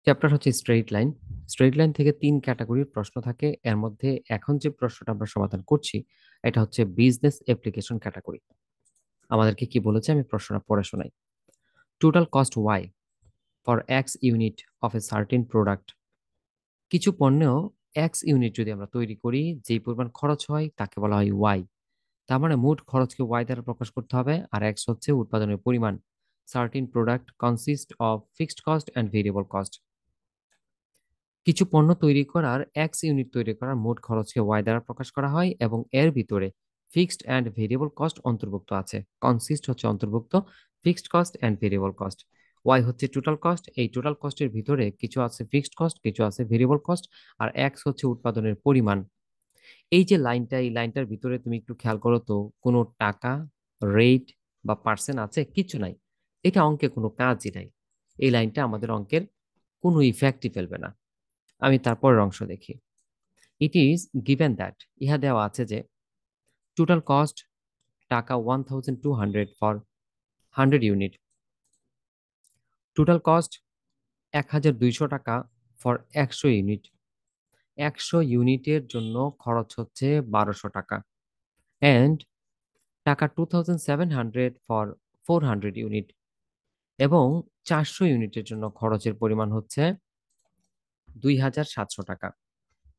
Chapter হচ্ছে straight line. Straight line থেকে ৩ ক্যাটাগরির প্রশ্ন থাকে। এর মধ্যে এখন যে প্রশ্নটা আমরা সমাধান করছি, এটা হচ্ছে বিজনেস অ্যাপ্লিকেশন ক্যাটাগরি। আমাদেরকে কি বলেছে আমি প্রশ্নটা পড়ে শোনাই। Total cost Y for X unit of a certain product. কিছু পণ্যেও এক্স ইউনিট যদি আমরা তৈরি করি, যেই পরিমাণ খরচ হয় তাকে বলা হয় ওয়াই। তার মানে মোট খরচকে ওয়াই দ্বারা প্রকাশ করতে হবে, আর এক্স হচ্ছে উৎপাদনের পরিমাণ। Certain product consist of fixed cost and variable cost. কিছু পণ্য তৈরি করার এক্স ইউনিট তৈরি করার মোট খরচকে ওয়াই দ্বারা প্রকাশ করা হয় এবং এর ভিতরে ফিক্সড অ্যান্ড ভেরিয়েবল কস্ট অন্তর্ভুক্ত আছে। কনসিস্ট হচ্ছে অন্তর্ভুক্ত, fixed cost and variable cost. Y হচ্ছে টোটাল কস্ট, এই টোটাল কস্টের ভিতরে কিছু আছে ফিক্সড কস্ট, কিছু আছে ভেরিয়েবল কস্ট, আর এক্স হচ্ছে উৎপাদনের পরিমাণ। এই যে লাইনটা, এই লাইনটার ভিতরে তুমি একটু খেয়াল করো তো, কোনো টাকা, রেট বা পার্সেন্ট আছে? কিছু নাই। এটা অঙ্কে কোনো কাজই নাই। এই লাইনটা আমাদের অঙ্কের কোনো ইফেক্টই ফেলবে না। আমি তারপরের অংশ দেখি। ইট ইজ গিভেন দ্যাট, ইহা দেওয়া আছে যে টোটাল কস্ট টাকা 1200 ফর 100 ইউনিট, টোটাল কস্ট 1200 টাকা ফর 100 ইউনিট। 100 ইউনিটের জন্য খরচ হচ্ছে 1200 টাকা, অ্যান্ড টাকা 2700 ফর 400 ইউনিট, এবং 400 ইউনিটের জন্য খরচের পরিমাণ হচ্ছে 2700 টাকা।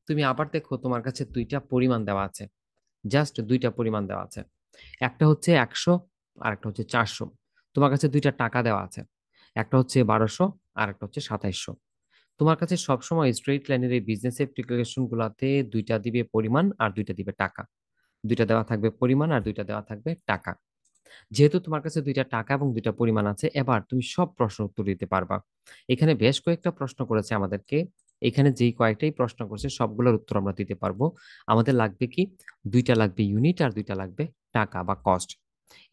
তুমি আবার দেখো, তোমার কাছে দুইটা পরিমাণ দেওয়া আছে, জাস্ট দুইটা পরিমাণ দেওয়া আছে। একটা হচ্ছে 100, আর একটা হচ্ছে 400। তোমার কাছে দুইটা টাকা দেওয়া আছে, একটা হচ্ছে 1200 আর একটা হচ্ছে 2700। তোমার কাছে সবসময় স্ট্রেইট লাইনের এই বিজনেস অ্যাপ্লিকেশন গুলাতে দুইটা দিবে পরিমাণ আর দুইটা দিবে টাকা। দুইটা দেওয়া থাকবে পরিমাণ আর দুইটা দেওয়া থাকবে টাকা। যেহেতু তোমার কাছে দুইটা টাকা এবং দুইটা পরিমাণ আছে, এবার তুমি সব প্রশ্ন উত্তর দিতে পারবা। এখানে বেশ কয়েকটা প্রশ্ন করেছে আমাদেরকে। এখানে যেই কয়েকটাই প্রশ্ন করছে সবগুলোর উত্তর আমরা দিতে পারবো। আমাদের লাগবে কি? দুইটা লাগবে ইউনিট আর দুইটা লাগবে টাকা বা কস্ট।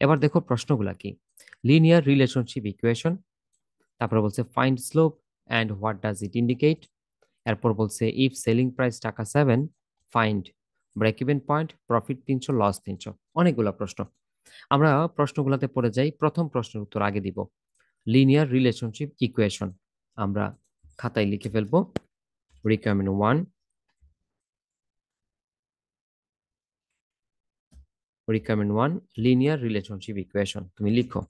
এবার দেখো প্রশ্নগুলা কি। লিনিয়ার রিলেশনশিপ ইকুয়েশন, তারপর বলছে find slope and what does it indicate. এরপর বলছে ইফ সেলিং প্রাইস টাকা 7, find break even point, profit 300, loss 300। অনেকগুলো প্রশ্ন। আমরা প্রশ্নগুলোতে পড়ে যাই। প্রথম প্রশ্নের উত্তর আগে দিব। লিনিয়ার রিলেশনশিপ ইকুয়েশন আমরা খাতায় লিখে ফেলবো। Requirement 1, requirement 1, linear relationship equation. তুমি লিখো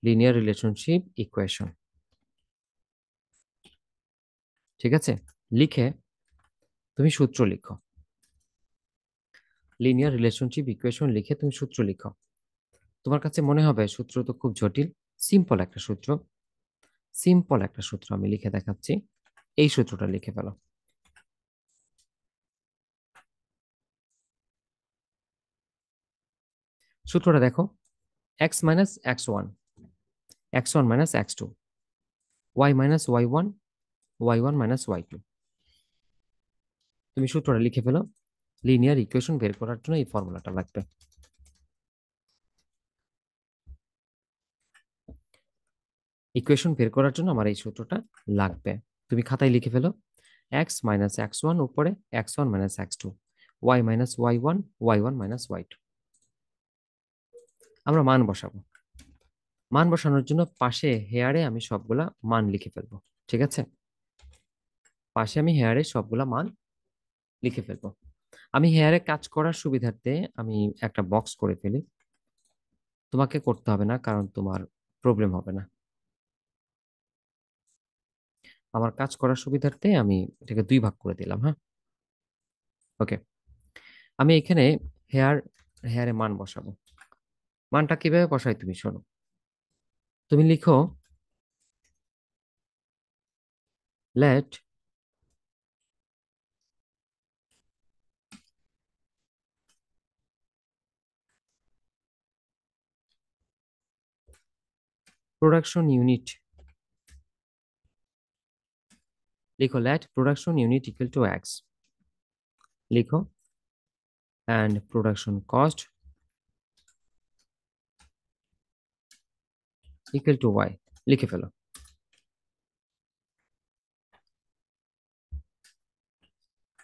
লিনিয়ার রিলেশনশিপ ইকুয়েশন। ঠিক আছে, লিখে তুমি সূত্র লিখো। লিনিয়ার রিলেশনশিপ ইকুয়েশন লিখে তুমি সূত্র লিখো। তোমার কাছে মনে হবে সূত্র তো খুব জটিল। সিম্পল একটা সূত্র, সিম্পল একটা সূত্র আমি লিখে দেখাচ্ছি। এই সূত্রটা লিখে ফেলো। সূত্রটা দেখো, X minus X one, X one minus X two, Y minus Y one, Y one minus Y two. তুমি সূত্রটা লিখে ফেলো। লিনিয়ার ইকুয়েশন বের করার জন্য এই ফর্মুলাটা লাগবে। ইকুয়েশন বের করার জন্য আমার এই সূত্রটা লাগবে। তুমি খাতায় লিখে ফেলো। এক্স মাইনাস এক্স ওয়ান উপরে X one minus X two, Y minus Y one, Y one minus Y two. আমরা মান বসাবো। মান বসানোর জন্য পাশে হেয়ারে আমি সবগুলা মান লিখে ফেলবো। ঠিক আছে, পাশে আমি হেয়ারে সবগুলা মান লিখে ফেলবো। আমি হেয়ারে কাজ করার সুবিধার্থে আমি একটা বক্স করে ফেলি। তোমাকে করতে হবে না, কারণ তোমার প্রবলেম হবে না। আমার কাজ করার সুবিধার্থে আমি এটাকে দুই ভাগ করে দিলাম। হ্যাঁ, ওকে। আমি এখানে হেয়ার হেয়ারে মান বসাবো। মানটা কিভাবে বসাই তুমি শোনো। তুমি লিখো লেট প্রোডাকশন ইউনিট, লিখো let production unit equal to X, লিখো and production cost equal to Y, লিখে ফেলো।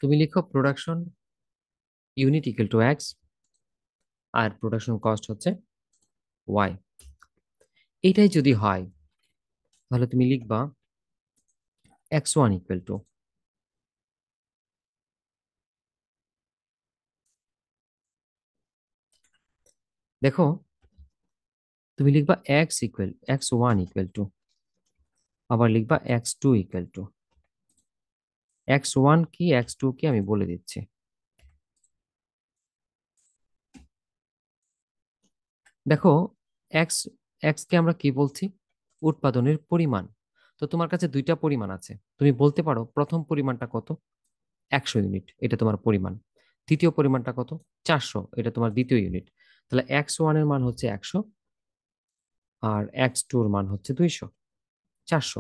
তুমি লিখো production unit equal to X, আর প্রোডাকশন কস্ট হচ্ছে ওয়াই। এইটাই যদি হয় তাহলে তুমি লিখবা x1 ইকুয়াল টু, দেখো তুমি লিখবা x1 ইকুয়াল টু, আবার লিখবা x2 ইকুয়াল টু। x1 কি x2 কি আমি বলে দিচ্ছি। দেখো, এক্স এক্স কে আমরা কি বলছি? উৎপাদনের পরিমাণ। তো তোমার কাছে দুইটা পরিমাণ আছে, তুমি বলতে পারো প্রথম পরিমাণটা কত? 100 ইউনিট, এটা তোমার পরিমাণ। দ্বিতীয় পরিমাণটা কত? 400, এটা তোমার দ্বিতীয় ইউনিট। তাহলে x1 এর মান হচ্ছে 100, আর x2 এর মান হচ্ছে 200, 400।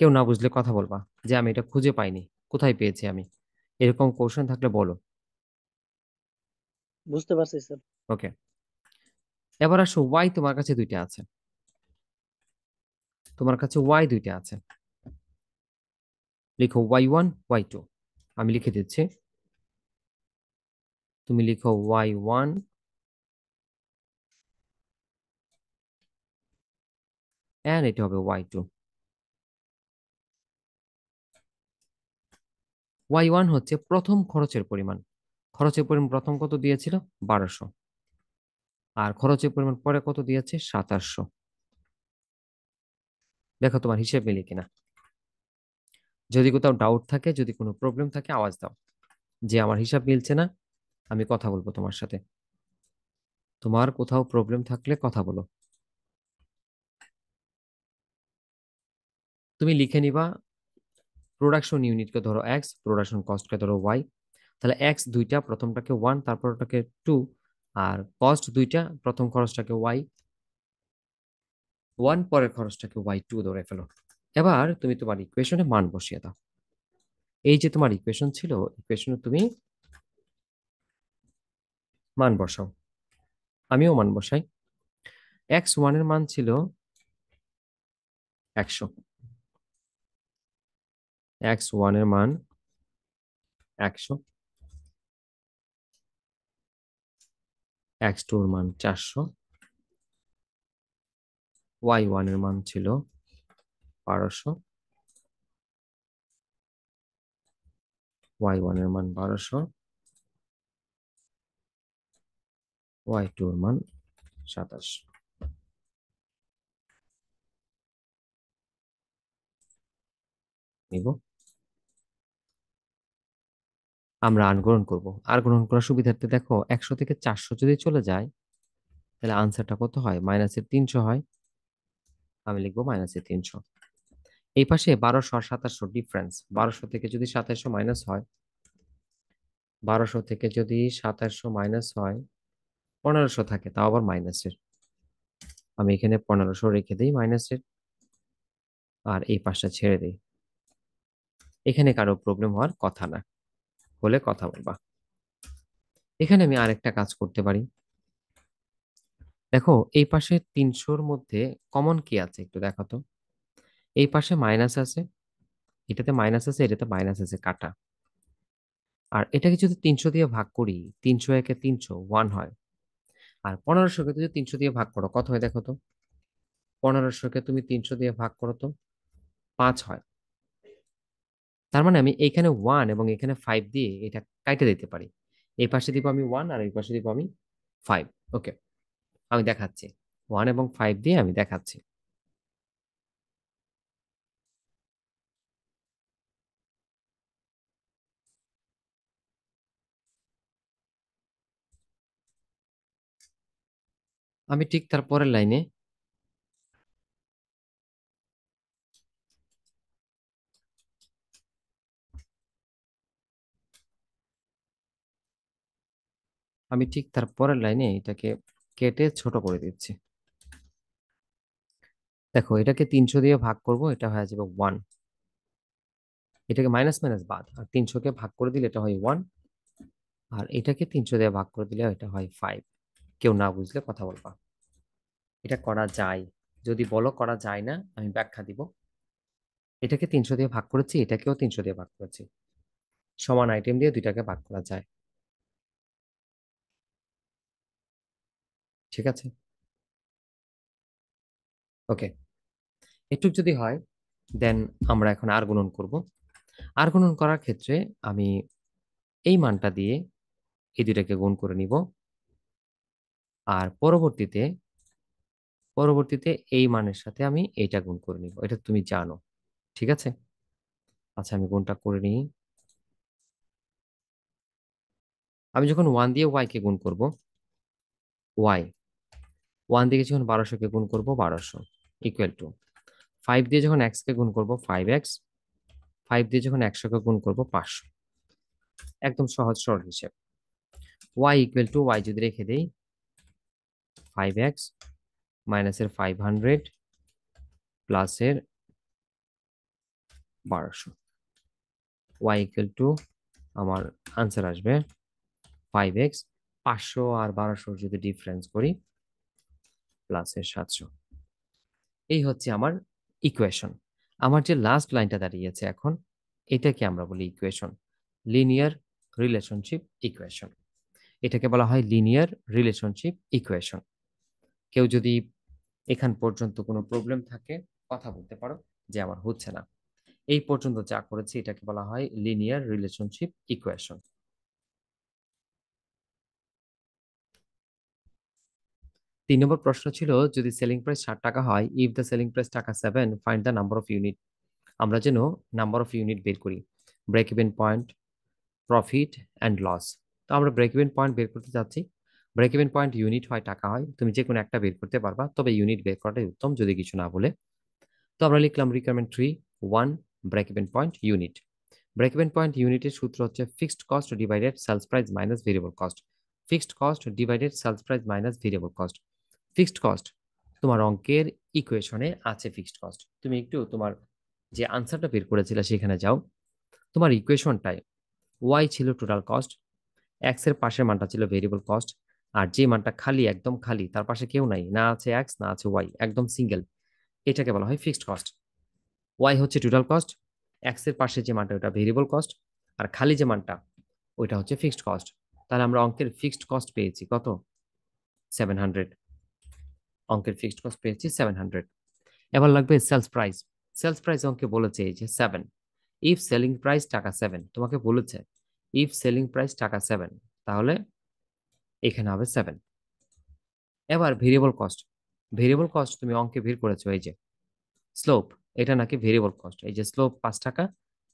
কেউ না বুঝলে কথা বলবা যে আমি এটা খুঁজে পাইনি, কোথায় পেয়েছি আমি। এরকম কোশ্চেন থাকলে বলো। বুঝতে পারছি স্যার। ওকে, এবার আসো ওয়াই। তোমার কাছে দুইটা আছে, তোমার কাছে ওয়াই দুইটা আছে। লিখো y1 y2। আমি লিখে দিচ্ছি, তুমি লিখো y1 এন্ড এটা হবে y2। y1 হচ্ছে প্রথম খরচের পরিমাণ। খরচের পরিমাণ প্রথম কত দিয়েছিল? 1200। আর খরচের পরিমাণ পরে কত দিয়েছে? 2700। দেখো তোমার হিসেব মিলে কিনা। যদি কোথাও ডাউট থাকে, যদি কোনো প্রবলেম থাকে, আওয়াজ দাও যে আমার হিসাব মিলছে না, আমি কথা বলবো তোমার সাথে। তোমার কোথাও প্রবলেম থাকলে কথা বলো। তুমি লিখে নিবা প্রোডাকশন ইউনিটকে ধরো এক্স, প্রোডাকশন কস্টকে ধরো ওয়াই। তাহলে এক্স দুইটা, প্রথমটাকে ওয়ান, তারপর ওটাকে টু। আর কস্ট দুইটা, প্রথম খরচটাকে ওয়াই ওয়ান, পরের খরচটাকে ওয়াই টু ধরে ফেলো। এবার তুমি তোমার ইকুয়েশনে মান বসিয়ে দাও। এই যে তোমার ইকুয়েশন ছিল, ইকুয়েশনে তুমি মান বসাও। আমিও মান বসাই। x1 এর মান ছিল 100, x1 এর মান 100, x2 এর মান 400, y1 এর মান ছিল 1200, y1 এর মান 1200, y2 এর মান 2700। নিব, আমরা আর গ্রহণ করবো। আর গ্রহণ করার সুবিধার্থে দেখো 100 থেকে 400 যদি চলে যায় তাহলে আনসারটা কত হয়? মাইনাসের 300 হয়। আমি লিখবো মাইনাসের 300। এই পাশে 1200 আর 2700 ডিফারেন্স। 1200 থেকে যদি 2700 মাইনাস হয়, 1200 থেকে যদি 2700 মাইনাস হয়, 1500 থাকে, তাও আবার মাইনাসের। আমি এখানে 1500 রেখে দিই মাইনাসের, আর এই পাশটা ছেড়ে দিই। এখানে কারো প্রবলেম হওয়ার কথা না, হলে কথা বলবা। এখানে আমি আরেকটা কাজ করতে পারি। দেখো, এই পাশে 300-র মধ্যে কমন কি আছে একটু দেখো তো। এই পাশে মাইনাস আছে, এটাতে মাইনাস আছে, এটাতে মাইনাস আছে, কাটা। আর এটাকে যদি 300 দিয়ে ভাগ করি, 300 একে 300, 1 হয়। আর 1500-কে যদি 300 দিয়ে ভাগ করো, কত হয় দেখো তো। 1500-কে তুমি 300 দিয়ে ভাগ করো তো, 5 হয়। তার মানে আমি এখানে 1 এবং এখানে 5 দিয়ে এটা কাইটে দিতে পারি। এই পাশে দিব আমি 1, আর এই পাশে দিব আমি 5। ওকে, আমি দেখাচ্ছি। 1 এবং 5 দিয়ে আমি দেখাচ্ছি। আমি ঠিক তার পরের লাইনে, এটাকে কেটে ছোট করে দিচ্ছি। দেখো, এটাকে 300 দিয়ে ভাগ করব, এটা হয়ে যাবে 1। এটাকে মাইনাস মাইনাস বাদ, আর 300-কে ভাগ করে দিলে এটা হয় 1। আর এটাকে 300 দিয়ে ভাগ করে দিলে এটা হয় 5। কেউ না বুঝলে কথা বলবা। এটা করা যায়, যদি বলো করা যায় না আমি ব্যাখ্যা দিব। এটাকে 300 দিয়ে ভাগ করেছি, এটাকেও 300 দিয়ে ভাগ করেছি। সমান আইটেম দিয়ে দুইটাকে ভাগ করা যায়। ঠিক আছে? ওকে, একটু যদি হয় দেন আমরা এখন আর গুণন করব। আর গুণন করার ক্ষেত্রে আমি এই মানটা দিয়ে এই দুইটাকে গুণ করে নিব, আর পরবর্তীতে এই মানের সাথে আমি এইটা গুণ করে নিব। এটা তুমি জানো, ঠিক আছে? আচ্ছা, আমি গুণটা করে নিই। আমি যখন 1 দিয়ে y কে গুণ করব, y 1 দিয়ে যখন 1200 কে গুণ করব 1200 ইকুয়াল টু 5 দিয়ে যখন x কে গুণ করব 5x, 5 দিয়ে যখন 100 কে গুণ করব 500। একদম সহজ সরল হিসেব। y ইকুয়াল টু y যদি রেখে দেই 5x মাইনাসের 500 প্লাসের 1200, y ইকুয়াল টু আমার আনসার আসবে 5x, 500 আর 1200 যদি ডিফারেন্স করি প্লাসের 700। এই হচ্ছে আমার ইকুয়েশন। আমার যে লাস্ট লাইনটা দাঁড়িয়েছে এখন, এটাকে আমরা বলি ইকুয়েশন, লিনিয়ার রিলেশনশিপ ইকুয়েশন। এটাকে বলা হয় লিনিয়ার রিলেশনশিপ ইকুয়েশন। কেউ যদি এখান পর্যন্ত কোনো প্রবলেম থাকে কথা বলতে পারো যে আমার হচ্ছে না। এই পর্যন্ত যা করেছি এটাকে বলা হয় লিনিয়ার রিলেশনশিপ ইকুয়েশন। 3 নম্বর প্রশ্ন ছিল, যদি সেলিং প্রাইস 60 টাকা হয়, ইফ দ্য সেলিং প্রাইস টাকা 7, find the number of unit. আমরা যেন নাম্বার অফ ইউনিট বের করি, break even point, profit and loss. তো আমরা ব্রেক ইভেন পয়েন্ট বের করতে যাচ্ছি। ব্রেক ইভেন পয়েন্ট ইউনিট হয় টাকা হয়, তুমি যে কোনো একটা বের করতে পারবা, তবে ইউনিট বের করাটাই উত্তম যদি কিছু না বলে। তো আমরা লিখলাম requirement 3, 1 break even point unit. Break even point ইউনিটের সূত্র হচ্ছে fixed cost divided sales price minus variable cost. Fixed cost divided sales price minus variable cost. Fixed cost তোমার অঙ্কের ইকুয়েশনে আছে। ফিক্সড কস্ট তুমি একটু তোমার যে আনসারটা বের করেছিলে সেখানে যাও। তোমার ইকুয়েশনটায় ওয়াই ছিল টোটাল কস্ট, এক্স এর পাশের মানটা ছিল ভেরিয়েবল কস্ট, আর যে মানটা খালি একদম খালি তার পাশে কেউ নাই, না আছে এক্স না আছে ওয়াই, একদম সিঙ্গেল, এটাকে বলা হয় ফিক্সড কস্ট। ওয়াই হচ্ছে টোটাল কস্ট, এক্স এর পাশে যে মানটা ওটা ভেরিয়েবল কস্ট, আর খালি যে মানটা ওইটা হচ্ছে ফিক্সড কস্ট। তাহলে আমরা অঙ্কের ফিক্সড কস্ট পেয়েছি কত? 700। অঙ্কের ফিক্সড কস্ট পেয়েছি 700। এবার লাগবে সেলস প্রাইস। সেলস প্রাইস অঙ্কে বলেছে এই যে 7, ইফ সেলিং প্রাইস টাকা 7, তোমাকে বলেছে ইফ সেলিং প্রাইস টাকা 7, তাহলে এখানে হবে 7। এবার ভেরিয়েবল কস্ট, ভেরিয়েবল কস্ট তুমি অঙ্কে বের করেছো এই যে স্লোপ, এটা নাকি ভেরিয়েবল কস্ট, এই যে স্লোপ 5 টাকা,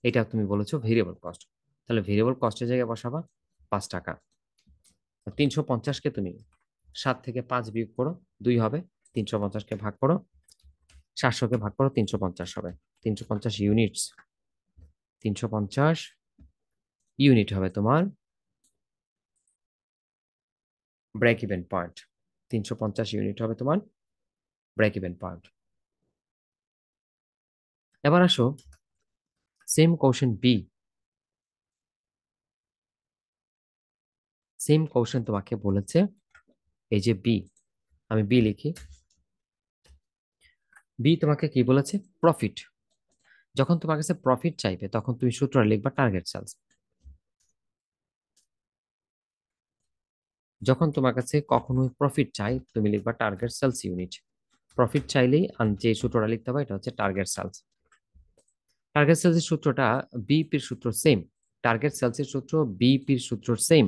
এটা তুমি বলেছো ভেরিয়েবল কস্ট। তাহলে ভেরিয়েবল কস্টের জায়গায় বসাবা 5 টাকা। 350কে তুমি 7 থেকে 5 বিয়োগ করো, 2 হবে। 350কে ভাগ করো 700কে ভাগ করো 350 হবে। 350 ইউনিটস, 350 ইউনিট হবে তোমার ব্রেক ইভেন পয়েন্ট। 350 ইউনিট হবে তোমার ব্রেক ইভেন পয়েন্ট। এবার আসো same question B. Same question তোমাকে বলেছে এই যে বি, আমি বি লিখি। বি তোমাকে কি বলেছে? প্রফিট। যখন তোমার কাছে প্রফিট চাইবে তখন তুমি সূত্র লিখবা টার্গেট সেলস। যখন তোমার কাছে কখনোই প্রফিট চাই তুমি লিখবা টার্গেট সেলস ইউনিট। প্রফিট চাইলেই যে সূত্রটা লিখতে হবে এটা হচ্ছে টার্গেট সেলস। টার্গেট সেলসের সূত্রটা বিপির সূত্র সেম, টার্গেট সেলসের সূত্র বিপির সূত্র সেম,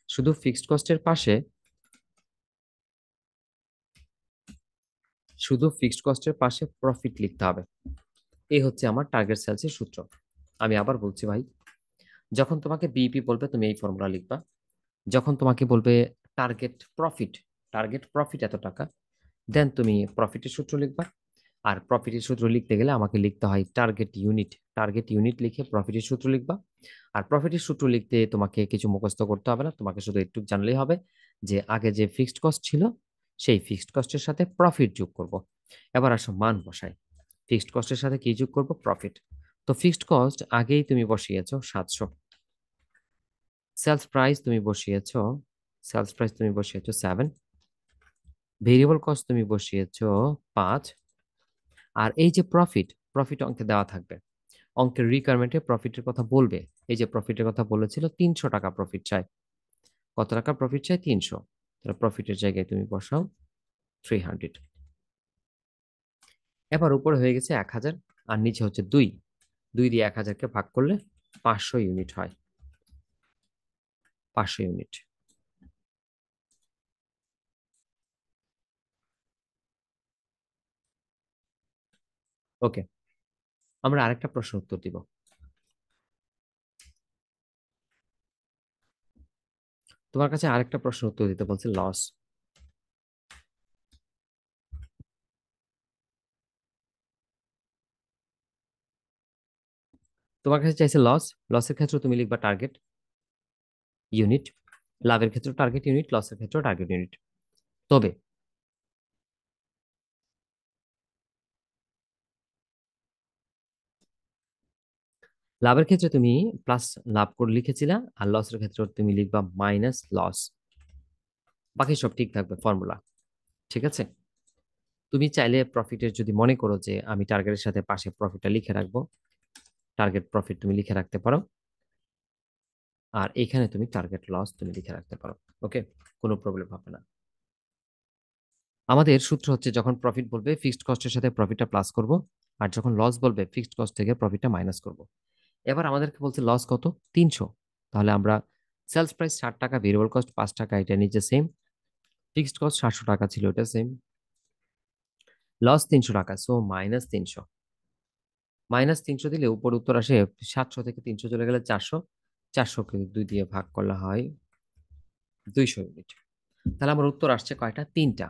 শুধু ফিক্সড কস্টের পাশে, শুধু ফিক্সড কস্টের পাশে প্রফিট লিখতে হবে। এই হচ্ছে আমার টার্গেট সেলসের সূত্র। আমি আবার বলছি ভাই, যখন তোমাকে বিইপি বলবে তুমি এই ফর্মুলা লিখবা। যখন তোমাকে বলবে টার্গেট প্রফিট, টার্গেট প্রফিট এত টাকা, দেন তুমি প্রফিটের সূত্র লিখবা। আর প্রফিটের সূত্র লিখতে গেলে আমাকে লিখতে হয় টার্গেট ইউনিট, টার্গেট ইউনিট লিখে প্রফিটের সূত্র লিখবা। আর প্রফিটের সূত্র লিখতে তোমাকে কিছু মুখস্থ করতে হবে না, তোমাকে শুধু একটু জানলেই হবে যে আগে যে ফিক্সড কস্ট ছিল সেই ফিক্সড কস্টের সাথে প্রফিট যোগ করব। এবার আসো মান বসাই। ফিক্সড কস্টের সাথে কি যোগ করব? প্রফিট। তো ফিক্সড কস্ট আগেই তুমি বসিয়েছো 700, সেলস প্রাইস তুমি বসিয়েছো, সেলস প্রাইস তুমি বসিয়েছো 7, ভেরিয়েবল কস্ট তুমি বসিয়েছো 5, আর এই যে প্রফিট, প্রফিট অঙ্কে দেওয়া থাকবে। অঙ্কের রিকোয়ারমেন্টে প্রফিটের কথা বলবে। এই যে প্রফিটের কথা বলেছিল 300 টাকা প্রফিট চাই। কত টাকা প্রফিট চাই? 300। তাহলে প্রফিটের জায়গায় তুমি বসাও 300। এবার উপরে হয়ে গেছে 1000 আর নিচে হচ্ছে 2। 2 দিয়ে 1000কে ভাগ করলে 500 ইউনিট হয়। 500 ইউনিট। ওকে, আমরা আরেকটা প্রশ্ন উত্তর দিব। তোমার কাছে আরেকটা প্রশ্ন উত্তর দিতে বলছে লস। তোমার কাছে চাইছে লস। লসের ক্ষেত্রে তুমি লিখবা টার্গেট ইউনিট, লাভের ক্ষেত্রে টার্গেট ইউনিট, লসের ক্ষেত্রে টার্গেট ইউনিট। তবে লাভের ক্ষেত্রে তুমি প্লাস লাভ করে লিখেছিলা, আর লসের ক্ষেত্রে তুমি লিখবা মাইনাস লস। বাকি সব ঠিক থাকবে ফর্মুলা। ঠিক আছে? তুমি চাইলে প্রফিটের যদি মনে করো যে আমি টার্গেটের সাথে পাশে প্রফিটটা লিখে রাখবো, টার্গেট প্রফিট তুমি লিখে রাখতে পারো। আর এখানে তুমি টার্গেট লস তুমি লিখে রাখতে পারো। ওকে, কোনো প্রবলেম হবে না। আমাদের সূত্র হচ্ছে যখন প্রফিট বলবে ফিক্সড কস্টের সাথে প্রফিটটা প্লাস করব, আর যখন লস বলবে ফিক্সড কস্ট থেকে প্রফিটটা মাইনাস করব। এবার আমাদেরকে বলছে লস কত? 300। তাহলে আমরা সেলস প্রাইস 60 টাকা, ভেরিয়েবল কস্ট 5 টাকা, এটা নিচে সেম। ফিক্সড কস্ট 700 টাকা ছিল, এটা সেম। লস 300 টাকা, সো মাইনাস 300। মাইনাস 300 দিলে উপর উত্তর আসে 700 থেকে 300 চলে গেলে 400। 400কে 2 দিয়ে ভাগ করলে হয় 200 ইউনিট। তাহলে আমার উত্তর আসছে কয়টা? 3টা।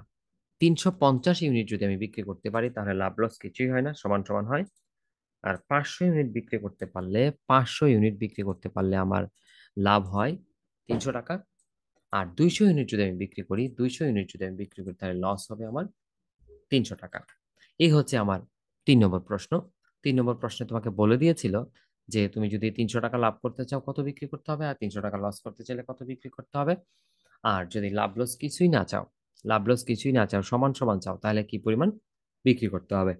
350 ইউনিট যদি আমি বিক্রি করতে পারি তাহলে লাভ লস কিছুই হয় না, সমান সমান হয়। আর 500 ইউনিট বিক্রি করতে পারলে, 500 ইউনিট বিক্রি করতে পারলে আমার লাভ হয় 300 টাকা। আর 200 ইউনিট যদি আমি বিক্রি করি, 200 ইউনিট যদি আমি বিক্রি করি তাহলে লস হবে আমার 300 টাকা। এই হচ্ছে আমার 3 নম্বর প্রশ্ন। 3 নম্বর প্রশ্নে তোমাকে বলে দিয়েছিল যে তুমি যদি 300 টাকা লাভ করতে চাও কত বিক্রি করতে হবে, আর 300 টাকা লস করতে চাইলে কত বিক্রি করতে হবে। আর যদি লাভ লস কিছুই না চাও, লাভ লস কিছুই না চাও, সমান সমান চাও, তাহলে কি পরিমাণ বিক্রি করতে হবে।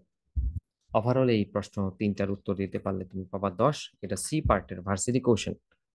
ওভারঅল এই প্রশ্ন 3টার উত্তর দিতে পারলে তুমি পাবা 10। এটা সি পার্টের ভার্সিটি কোশ্চেন।